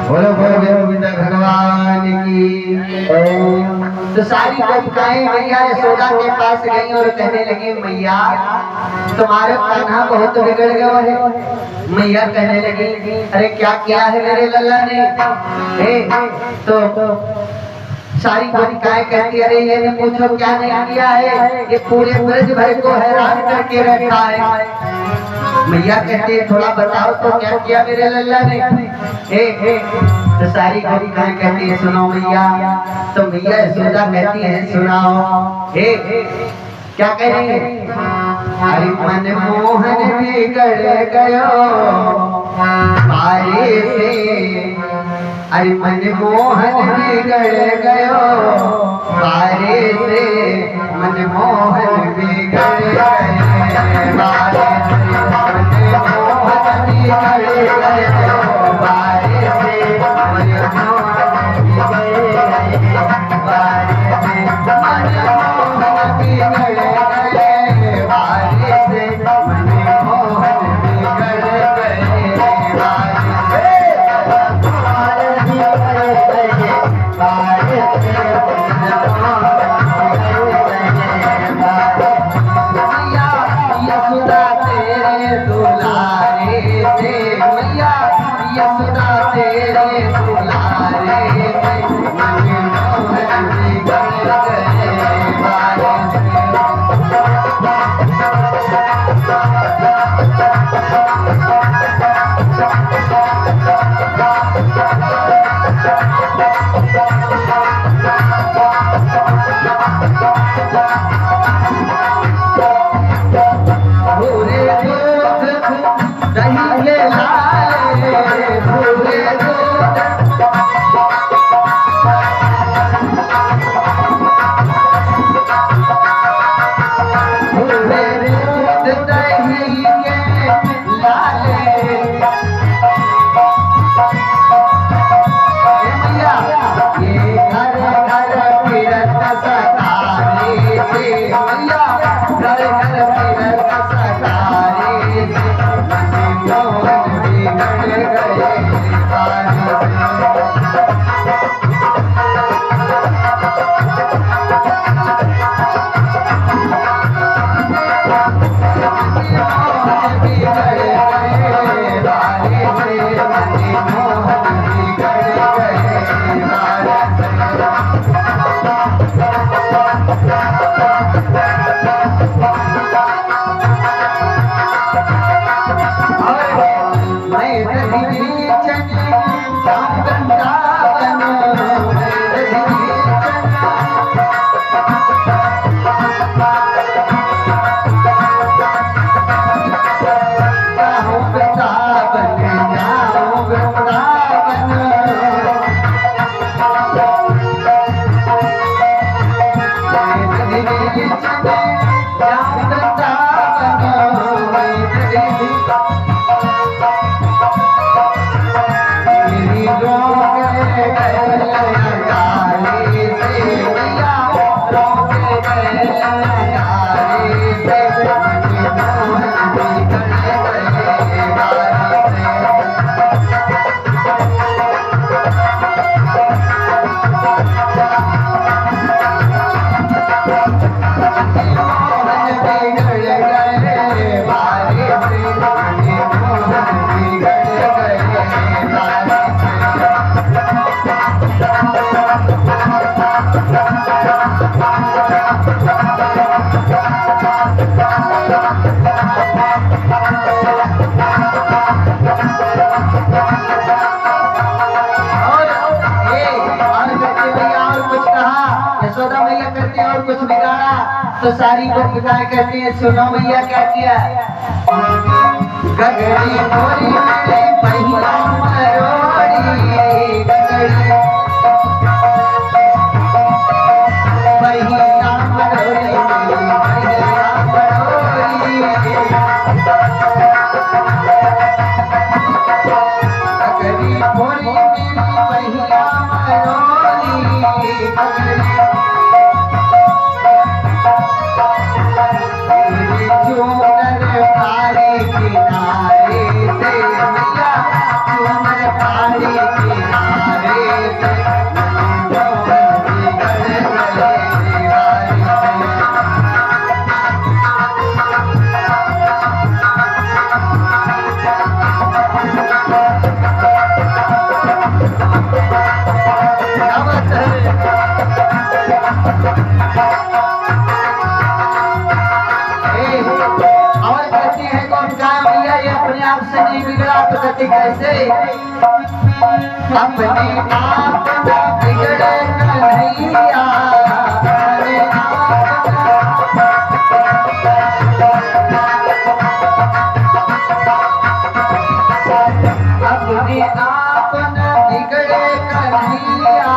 बोलो बोलो गोविंद भगवान की। तो सारी गोपिकाएं मैया यशोदा के पास गई और कहने लगी मैया तुम्हारे कान्हा बहुत बिगड़ गया है। मैया कहने लगी अरे क्या किया है मेरे लल्ला ने। तो सारी गोपिकाएं कहती अरे ये पूछो क्या नहीं किया है, ये पूरे ब्रज भर को हैरान करके रखा है। मैया कहती है थोड़ा बताओ तो क्या किया मेरे लल्ला ने। तो सारी गोपिकाएं कहती है सुनो मैया। तो मैया यशोदा कहती है सुनाओ। क्या कह रही है। अरे मन मोहन बिगड़ गयो पारे से, अरे मन मोहन बिगड़ गयो पारे से, मन मोहन बिगड़ गए पारे से, मन मोहन बिगड़ गयो पारे से, मन मोहन बिगड़ गए पारे से, मन मोहन बिगड़ गए पारे से, मन मोहन बिगड़ गए पारे से। यशोदा तेरे दुलारे से, मैया यशोदा तेरे दुलारे से, मन मोहन बिगड़ गए पारे से। यशोदा मैया कहती है और कुछ बिगाड़ा। तो सारी गोपिकाएं कहती है सुनो मैया क्या किया। गगड़ी मोरी मेरी पहिया मरोड़ी, गगड़ी पहिया मरोड़ी, पहिया मरोड़ी, गगड़ी मोरी मेरी पहिया मरोड़ी, गगड़ी किनारे से मैया चूमर पहाड़ी किनारे भगत कैसे अपने आप बिगड़े कन्हैया अपने आप न बिगड़े कन्हैया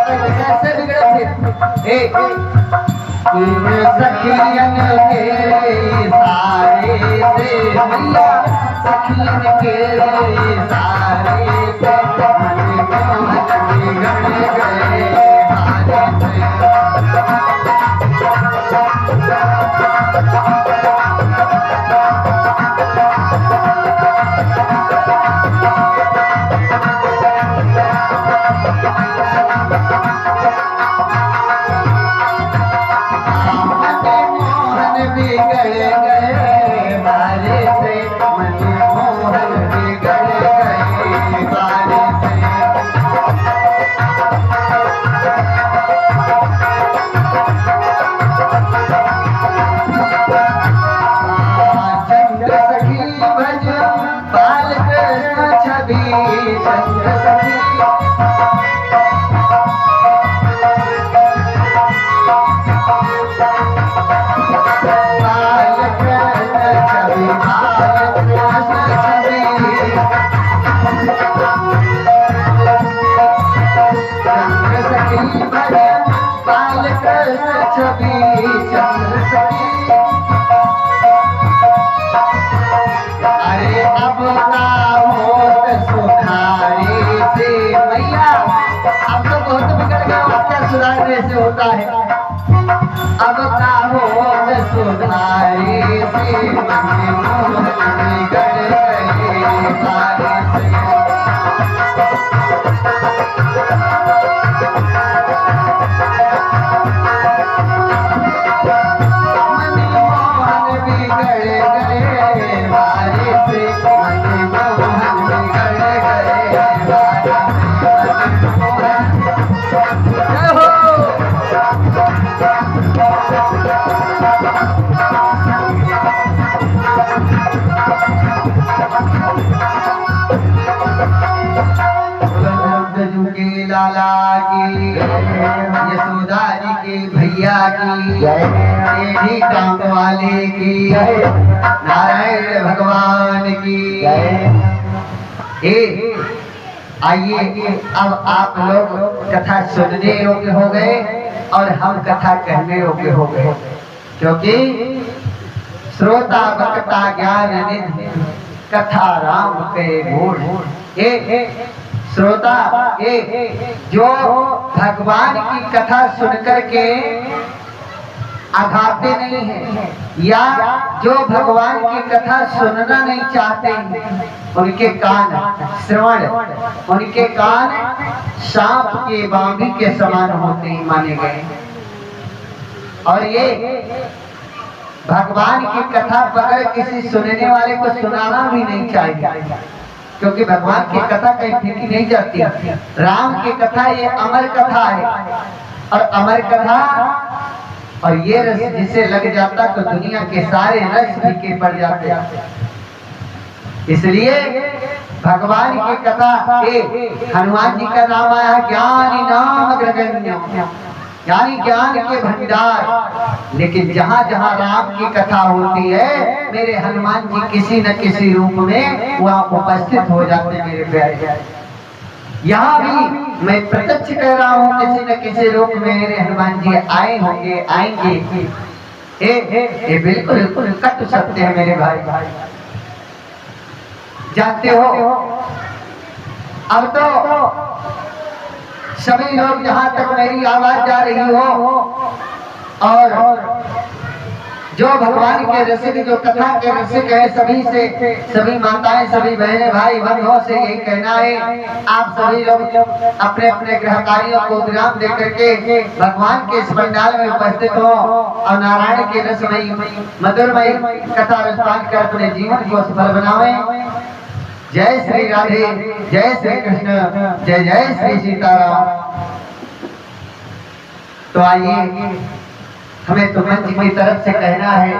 कैसे बिगड़े फिर सखियन के सारे से भैया सखियन के सारे से मन मोहन बिगड़ गए हारे अरे अब का होत सुधारे से भैया अब तो बहुत बिगड़ गया क्या सुधारने से होता है अब का होत सुधारे से मन मोहन बिगड़ गए हारे से लाला की यशोदा जी के भैया की टेढ़ी काम वाले की नारायण भगवान की आइए अब आप लोग कथा सुनने योग्य हो गए और हम कथा कहने योग्य हो गए क्योंकि श्रोता वक्ता ज्ञान निधि कथा राम के गुण श्रोता जो भगवान की कथा सुनकर के आघाते नहीं है या जो भगवान की कथा सुनना नहीं चाहते उनके कान श्रवण उनके कान सांप के बांगी के समान होते ही माने गए और ये भगवान की कथा बगैर किसी सुनने वाले को सुनाना भी नहीं चाहिए क्योंकि भगवान की कथा कहीं फीकी नहीं जाती राम की कथा ये अमर कथा है और अमर कथा और ये रस जिसे लग जाता तो दुनिया के सारे रस फीके पड़ जाते इसलिए भगवान की कथा हनुमान जी का नाम आया ज्ञानी नाम अग्रगण्य यानी ज्ञान के भंडार लेकिन जहाँ जहाँ राम की कथा होती है मेरे हनुमान जी किसी न किसी रूप में वहाँ उपस्थित हो जाते मेरे प्यारे यहाँ भी मैं प्रत्यक्ष कह रहा हूँ किसी न किसी रूप में मेरे हनुमान जी आए होंगे आएंगे ये बिल्कुल बिल्कुल कट सकते हैं मेरे भाई जानते हो अब तो सभी लोग जहाँ तक मेरी आवाज जा रही हो और जो भगवान के रसिक जो कथा के रसिक है सभी से सभी माताएं सभी बहनें भाई बंधुओं से यही कहना है आप सभी लोग अपने अपने गृह कार्यों को विराम दे करके भगवान के इस पंडाल में उपस्थित हो और नारायण के रसमयी मधुरमयी कथा रसपान कर अपने जीवन को सफल बनावे। जय श्री राधे जय श्री कृष्ण जय जय श्री सीताराम। तो आइए हमें तो मंच की तरफ से कहना है